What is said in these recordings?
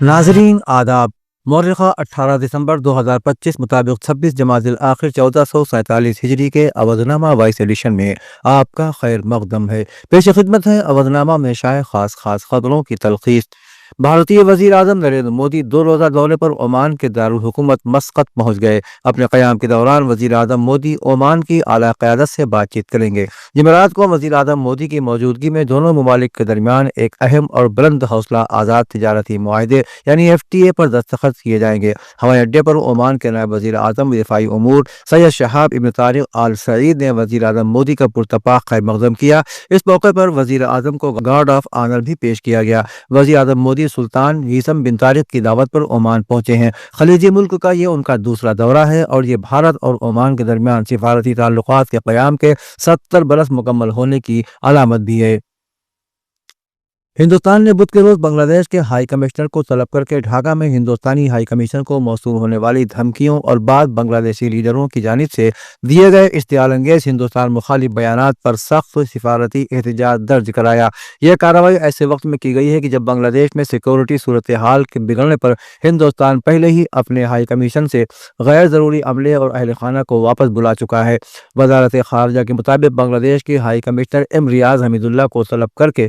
ناظرین آداب۔ مورخہ 18 دسمبر 2025 مطابق 26 جمادی الآخر 1447 ہجری کے اودھ نامہ وائس ایڈیشن میں آپ کا خیر مقدم ہے۔ پیش خدمت ہے اودھ نامہ میں شائع خاص خبروں کی تلخیص۔ بھارتی وزیر اعظم نریندر مودی 2 روزہ دورے پر عمان کے دارالحکومت مسقط پہنچ گئے۔ اپنے قیام کے دوران وزیر اعظم مودی عمان کی اعلیٰ قیادت سے بات چیت کریں گے۔ جمعرات کو وزیر اعظم مودی کی موجودگی میں دونوں ممالک کے درمیان ایک اہم اور بلند حوصلہ آزاد تجارتی معاہدے یعنی FTA پر دستخط کیے جائیں گے۔ ہوائی اڈے پر عمان کے نائب وزیر اعظم دفاعی امور سید شہاب ابن طارق آل سعید نے وزیر اعظم مودی کا پرتپاک خیر مقدم کیا۔ اس موقع پر وزیر اعظم کو گارڈ آف آنر بھی پیش کیا گیا۔ وزیر اعظم مودی سلطان ہیثم بن طارق کی دعوت پر عمان پہنچے ہیں۔ خلیجی ملک کا یہ ان کا دوسرا دورہ ہے اور یہ بھارت اور عمان کے درمیان سفارتی تعلقات کے قیام کے 70 برس مکمل ہونے کی علامت بھی ہے۔ ہندوستان نے بدھ کے روز بنگلہ دیش کے ہائی کمشنر کو طلب کر کے ڈھاکہ میں ہندوستانی ہائی کمیشن کو موصول ہونے والی دھمکیوں اور بعض بنگلہ دیشی لیڈروں کی جانب سے دیے گئے اشتعال انگیز ہندوستان مخالف بیانات پر سخت سفارتی احتجاج درج کرایا۔ یہ کارروائی ایسے وقت میں کی گئی ہے کہ جب بنگلہ دیش میں سیکورٹی صورتحال کے بگڑنے پر ہندوستان پہلے ہی اپنے ہائی کمیشن سے غیر ضروری عملے اور اہل خانہ کو واپس بلا چکا ہے۔ وزارت خارجہ کے مطابق بنگلہ دیش کے ہائی کمشنر ریاض حمید اللہ کو طلب کر کے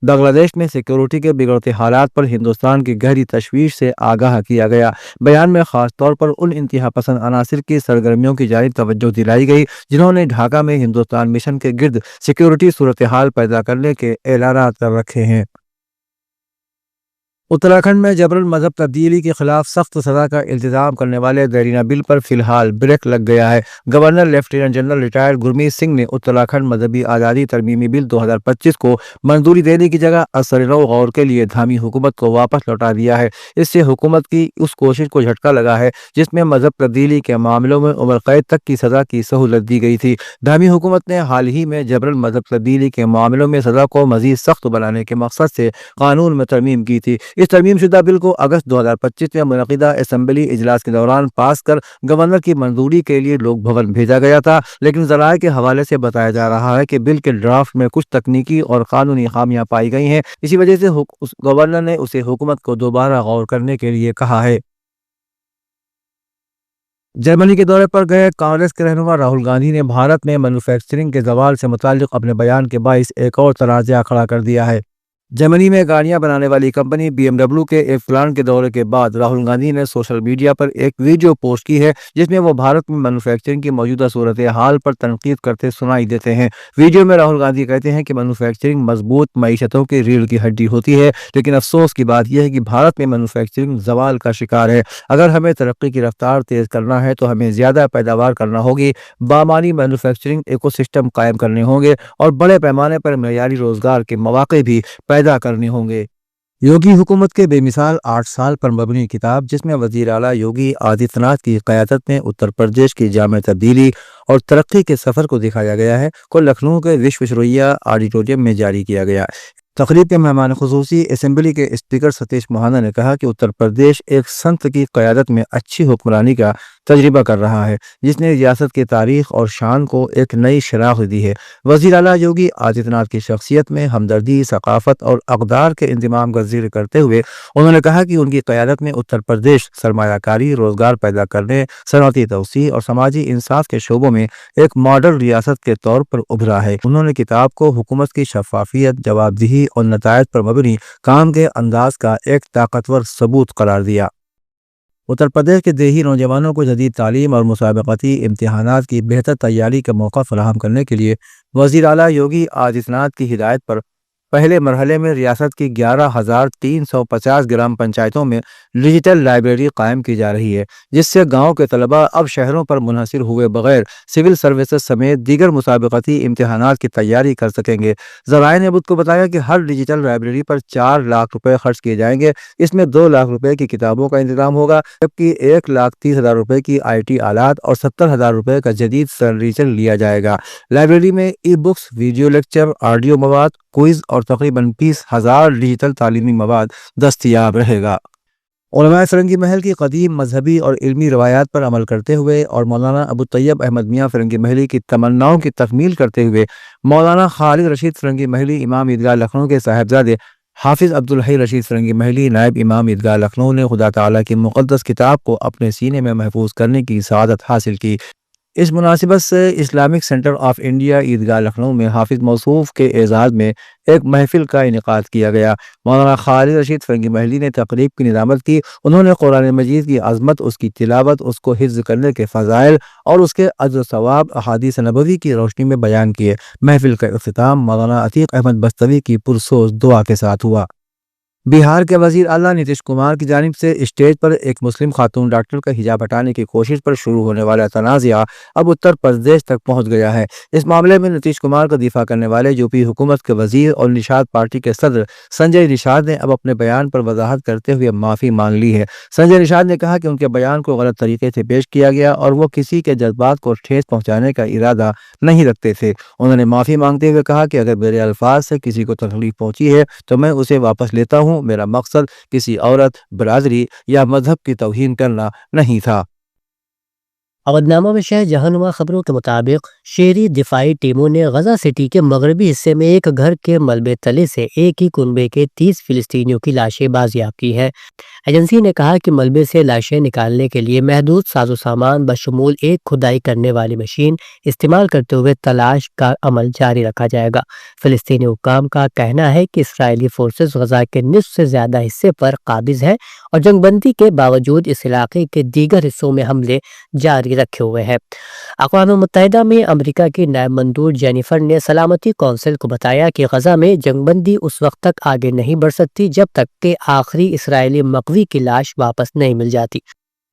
بنگلہ دیش میں سیکورٹی کے بگڑتے حالات پر ہندوستان کی گہری تشویش سے آگاہ کیا گیا۔ بیان میں خاص طور پر ان انتہا پسند عناصر کی سرگرمیوں کی جانب توجہ دلائی گئی جنہوں نے ڈھاکہ میں ہندوستان مشن کے گرد سیکورٹی صورتحال پیدا کرنے کے اعلانات کر رکھے ہیں۔ اتراکھنڈ میں جبرن مذہب تبدیلی کے خلاف سخت سزا کا التزام کرنے والے دیرینہ بل پر فی الحال بریک لگ گیا ہے۔ Governor lieutenant general retired Gurmeet Singh نے اتراکھنڈ مذہبی آزادی ترمیمی بل 2025 کو منظوری دینے کی جگہ اثر نو غور کے لیے دھامی حکومت کو واپس لوٹا دیا ہے۔ اس سے حکومت کی اس کوشش کو جھٹکا لگا ہے جس میں مذہب تبدیلی کے معاملوں میں عمر قید تک کی سزا کی سہولت دی گئی تھی۔ دھامی حکومت نے حال ہی میں جبرن مذہب تبدیلی کے معاملوں میں سزا کو مزید سخت بنانے کے مقصد سے قانون میں ترمیم کی تھی۔ اس ترمیم شدہ بل کو اگست 2025 میں منعقدہ اسمبلی اجلاس کے دوران پاس کر گورنر کی منظوری کے لیے لوک بھون بھیجا گیا تھا، لیکن ذرائع کے حوالے سے بتایا جا رہا ہے کہ بل کے ڈرافٹ میں کچھ تکنیکی اور قانونی خامیاں پائی گئی ہیں۔ اسی وجہ سے گورنر نے اسے حکومت کو دوبارہ غور کرنے کے لیے کہا ہے۔ جرمنی کے دورے پر گئے کانگریس کے رہنما راہل گاندھی نے بھارت میں مینوفیکچرنگ کے زوال سے متعلق اپنے بیان کے باعث ایک اور تنازعہ کھڑا کر دیا ہے۔ جرمنی میں گاڑیاں بنانے والی کمپنی BMW کے ایک پلانٹ کے دورے کے بعد راہل گاندھی نے سوشل میڈیا پر ایک ویڈیو پوسٹ کی ہے جس میں وہ بھارت میں مینوفیکچرنگ کی موجودہ صورتحال پر تنقید کرتے سنائی دیتے ہیں۔ ویڈیو میں راہل گاندھی کہتے ہیں کہ مینوفیکچرنگ مضبوط معیشتوں کی ریڑھ کی ہڈی ہوتی ہے، لیکن افسوس کی بات یہ ہے کہ بھارت میں مینوفیکچرنگ زوال کا شکار ہے۔ اگر ہمیں ترقی کی رفتار تیز کرنا ہے تو ہمیں زیادہ پیداوار کرنا ہوگی، بامعنی مینوفیکچرنگ ایکو سسٹم قائم کرنے ہوں گے اور بڑے پیمانے پر معیاری روزگار کے مواقع بھی پیدا کرنے ہوں گے۔ یوگی حکومت کے بے مثال 8 سال پر مبنی کتاب جس میں وزیر اعلیٰ یوگی آدتیہ ناتھ کی قیادت میں اتر پردیش کی جامع تبدیلی اور ترقی کے سفر کو دکھایا گیا ہے کو لکھنؤ کے وشویشوریہ آڈیٹوریم میں جاری کیا گیا۔ تقریب کے مہمان خصوصی اسمبلی کے اسپیکر ستیش مہانا نے کہا کہ اتر پردیش ایک سنت کی قیادت میں اچھی حکمرانی کا تجربہ کر رہا ہے جس نے ریاست کی تاریخ اور شان کو ایک نئی شناخت دی ہے۔ وزیر اعلیٰ یوگی آدتیہ ناتھ کی شخصیت میں ہمدردی، ثقافت اور اقدار کے انضمام کا ذکر کرتے ہوئے انہوں نے کہا کہ ان کی قیادت میں اتر پردیش سرمایہ کاری، روزگار پیدا کرنے، صنعتی توسیع اور سماجی انصاف کے شعبوں میں ایک ماڈل ریاست کے طور پر ابھرا ہے۔ انہوں نے کتاب کو حکومت کی شفافیت، جوابدہی اور نتائج پر مبنی کام کے انداز کا ایک طاقتور ثبوت قرار دیا۔ اتر پردیش کے دیہی نوجوانوں کو جدید تعلیم اور مسابقتی امتحانات کی بہتر تیاری کا موقع فراہم کرنے کے لیے وزیر اعلیٰ یوگی آدتیہ ناتھ کی ہدایت پر پہلے مرحلے میں ریاست کی 11,350 گرام پنچایتوں میں ڈیجیٹل لائبریری قائم کی جا رہی ہے، جس سے گاؤں کے طلباء اب شہروں پر منحصر ہوئے بغیر سول سروسز سمیت دیگر مسابقتی امتحانات کی تیاری کر سکیں گے۔ ذرائع نے بدھ کو بتایا کہ ہر ڈیجیٹل لائبریری پر 4 لاکھ روپے خرچ کیے جائیں گے۔ اس میں 2 لاکھ روپے کی کتابوں کا انتظام ہوگا، جبکہ 1,30,000 روپے کی IT آلات اور 70,000 روپے کا جدید فرنیچر لیا جائے گا۔ لائبریری میں e books, video lecture, audio مواد، کوئز اور تقریباً 20,000 ڈیجیٹل تعلیمی مواد دستیاب رہے گا۔ علماء فرنگی محل کی قدیم مذہبی اور علمی روایات پر عمل کرتے ہوئے اور مولانا ابوطیب احمد میاں فرنگی محلی کی تمناؤں کی تکمیل کرتے ہوئے مولانا خالد رشید فرنگی محلی امام عیدگاہ لکھنؤ کے صاحبزادے حافظ عبدالحی رشید فرنگی محلی نائب امام عیدگاہ لکھنؤ نے خدا تعالیٰ کی مقدس کتاب کو اپنے سینے میں محفوظ کرنے کی سعادت حاصل کی۔ اس مناسبت سے اسلامک سینٹر آف انڈیا عیدگاہ لکھنؤ میں حافظ موصوف کے اعزاز میں ایک محفل کا انعقاد کیا گیا۔ مولانا خالد رشید فرنگی محلی نے تقریب کی نظامت کی۔ انہوں نے قرآن مجید کی عظمت، اس کی تلاوت، اس کو حفظ کرنے کے فضائل اور اس کے اجر و ثواب احادیث نبوی کی روشنی میں بیان کیے۔ محفل کا اختتام مولانا عتیق احمد بستوی کی پرسوز دعا کے ساتھ ہوا۔ بہار کے وزیر اعلیٰ نتیش کمار کی جانب سے اسٹیج پر ایک مسلم خاتون ڈاکٹر کا حجاب ہٹانے کی کوشش پر شروع ہونے والا تنازعہ اب اتر پردیش تک پہنچ گیا ہے۔ اس معاملے میں نتیش کمار کا دفاع کرنے والے یوپی حکومت کے وزیر اور نشاد پارٹی کے صدر سنجے نشاد نے اب اپنے بیان پر وضاحت کرتے ہوئے معافی مانگ لی ہے۔ سنجے نشاد نے کہا کہ ان کے بیان کو غلط طریقے سے پیش کیا گیا اور وہ کسی کے جذبات کو ٹھیس پہنچانے کا ارادہ نہیں رکھتے تھے۔ انہوں نے معافی مانگتے ہوئے کہا کہ اگر میرے الفاظ سے کسی کو تکلیف پہنچی ہے تو میں اسے واپس لیتا ہوں۔ میرا مقصد کسی عورت، برادری یا مذہب کی توہین کرنا نہیں تھا۔ اودنامہ میں شہر جہانما خبروں کے مطابق شہری دفاعی ٹیموں نے غزہ سٹی کے مغربی حصے میں ایک گھر کے ملبے تلے سے ایک ہی کنبے کے 30 فلسطینیوں کی لاشیں بازیاب کی ہے۔ ایجنسی نے کہا کہ ملبے سے لاشیں نکالنے کے لیے محدود ساز و سامان بشمول ایک کھدائی کرنے والی مشین استعمال کرتے ہوئے تلاش کا عمل جاری رکھا جائے گا۔ فلسطینی حکام کا کہنا ہے کہ اسرائیلی فورسز غزہ کے نصف سے زیادہ حصے پر قابض ہیں اور جنگ بندی کے باوجود اس علاقے کے دیگر حصوں میں حملے جاری رکھے ہوئے ہیں۔ اقوام متحدہ میں امریکہ کی نائب مندوب جینیفر نے سلامتی کونسل کو بتایا کہ غزہ میں جنگ بندی اس وقت تک آگے نہیں بڑھ سکتی جب تک کہ آخری اسرائیلی مقوی کی لاش واپس نہیں مل جاتی۔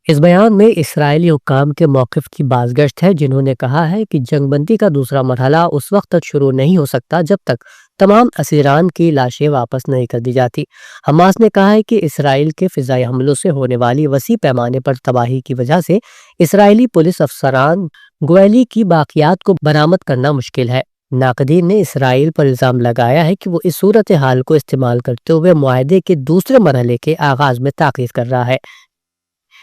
اس بیان میں اسرائیلی حکام کے موقف کی بازگشت ہے، جنہوں نے کہا ہے کہ جنگ بندی کا دوسرا مرحلہ اس وقت تک شروع نہیں ہو سکتا جب تک تمام اسیران کی لاشیں واپس نہیں کر دی جاتی۔ حماس نے کہا ہے کہ اسرائیل کے فضائی حملوں سے ہونے والی وسیع پیمانے پر تباہی کی وجہ سے اسرائیلی پولیس افسران گویلی کی باقیات کو برآمد کرنا مشکل ہے۔ ناقدین نے اسرائیل پر الزام لگایا ہے کہ وہ اس صورتحال کو استعمال کرتے ہوئے معاہدے کے دوسرے مرحلے کے آغاز میں تاخیر کر رہا ہے۔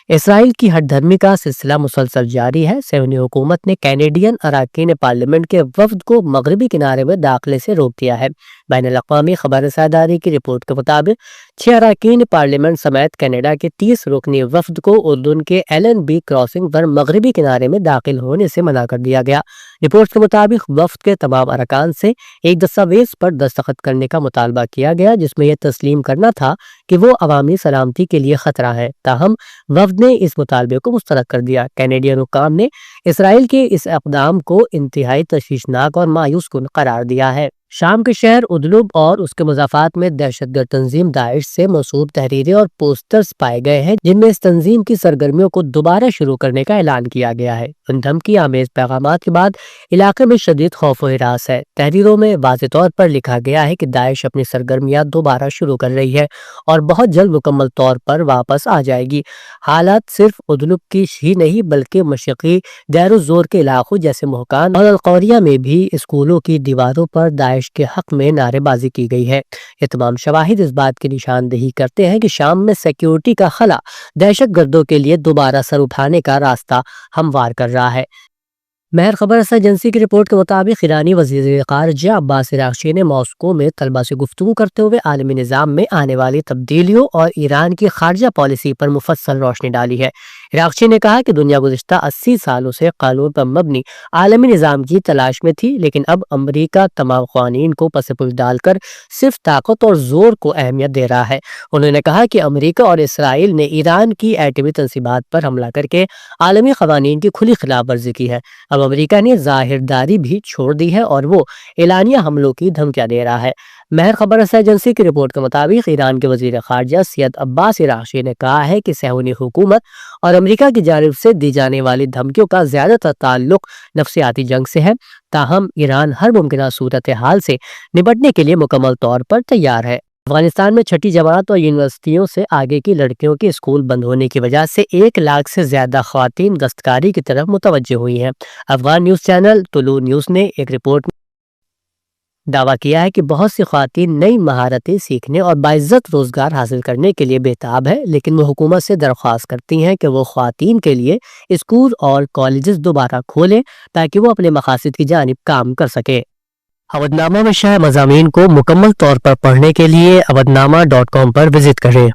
اسرائیل کی ہٹ دھرمی کا سلسلہ مسلسل جاری ہے۔ صہیونی حکومت نے کینیڈین اراکین پارلیمنٹ کے وفد کو مغربی کنارے میں داخلے سے روک دیا ہے۔ بین الاقوامی خبر رساں ادارے کی رپورٹ کے مطابق 6 اراکین پارلیمنٹ سمیت کینیڈا کے 30 رکنی وفد کو اردن کے ایلن بی کراسنگ پر مغربی کنارے میں داخل ہونے سے منع کر دیا گیا۔ رپورٹ کے مطابق وفد کے تمام ارکان سے ایک دستاویز پر دستخط کرنے کا مطالبہ کیا گیا جس میں یہ تسلیم کرنا تھا کہ وہ عوامی سلامتی کے لیے خطرہ ہے، تاہم وفد نے اس مطالبے کو مسترد کر دیا۔ کینیڈین حکام نے اسرائیل کے اس اقدام کو انتہائی تشویشناک اور مایوس کن قرار دیا ہے۔ شام کے شہر ادلب اور اس کے مضافات میں دہشت گرد تنظیم داعش سے موصول تحریریں اور پوسٹرز پائے گئے ہیں جن میں اس تنظیم کی سرگرمیوں کو دوبارہ شروع کرنے کا اعلان کیا گیا ہے۔ ان دھمکی آمیز پیغامات کے بعد علاقے میں شدید خوف و ہراس ہے۔ تحریروں میں واضح طور پر لکھا گیا ہے کہ داعش اپنی سرگرمیاں دوبارہ شروع کر رہی ہے اور بہت جلد مکمل طور پر واپس آ جائے گی۔ حالات صرف ادلب کی ہی نہیں بلکہ مشرقی دیر الزور کے علاقوں جیسے محکان اور القوریہ میں بھی اسکولوں کی دیواروں پر داعش کے حق میں نعرے بازی کی گئی ہے۔ یہ تمام شواہد اس بات کی نشاندہی کرتے ہیں کہ شام میں سیکیورٹی کا خلا دہشت گردوں کے لیے دوبارہ سر اٹھانے کا راستہ ہموار کر رہا ہے۔ مہر خبر رساں ایجنسی کی رپورٹ کے مطابق ایرانی وزیر خارجہ عباس عراقچی نے ماسکو میں طلباء سے گفتگو کرتے ہوئے عالمی نظام میں آنے والی تبدیلیوں اور ایران کی خارجہ پالیسی پر مفصل روشنی ڈالی ہے۔ عراقچی نے کہا کہ دنیا گزشتہ 80 سالوں سے قانون پر مبنی عالمی نظام کی تلاش میں تھی، لیکن اب امریکہ تمام قوانین کو پس پش ڈال کر صرف طاقت اور زور کو اہمیت دے رہا ہے۔ انہوں نے کہا کہ امریکہ اور اسرائیل نے ایران کی ایٹمی تنصیبات پر حملہ کر کے عالمی قوانین کی کھلی خلاف ورزی کی ہے۔ اب امریکہ نے ظاہرداری بھی چھوڑ دی ہے اور وہ اعلانیہ حملوں کی دھمکیاں دے رہا ہے۔ مہر خبر رساں ایجنسی کی رپورٹ کے مطابق ایران کے وزیر خارجہ سید عباس عراقچی نے کہا ہے کہ صہیونی حکومت اور امریکہ کی جانب سے دی جانے والی دھمکیوں کا زیادہ تر تعلق نفسیاتی جنگ سے ہے، تاہم ایران ہر ممکنہ صورتحال سے نپٹنے کے لیے مکمل طور پر تیار ہے۔ افغانستان میں چھٹی جماعت اور یونیورسٹیوں سے آگے کی لڑکیوں کے اسکول بند ہونے کی وجہ سے 1 لاکھ سے زیادہ خواتین دستکاری کی طرف متوجہ ہوئی ہیں۔ افغان نیوز چینل طلوع نیوز نے ایک رپورٹ میں دعویٰ کیا ہے کہ بہت سی خواتین نئی مہارتیں سیکھنے اور باعزت روزگار حاصل کرنے کے لیے بےتاب ہے، لیکن وہ حکومت سے درخواست کرتی ہیں کہ وہ خواتین کے لیے اسکول اور کالجز دوبارہ کھولیں تاکہ وہ اپنے مقاصد کی جانب کام کر سکے۔ اودنامہ میں شائع مضامین کو مکمل طور پر پڑھنے کے لیے اودنامہ.com پر وزٹ کریں۔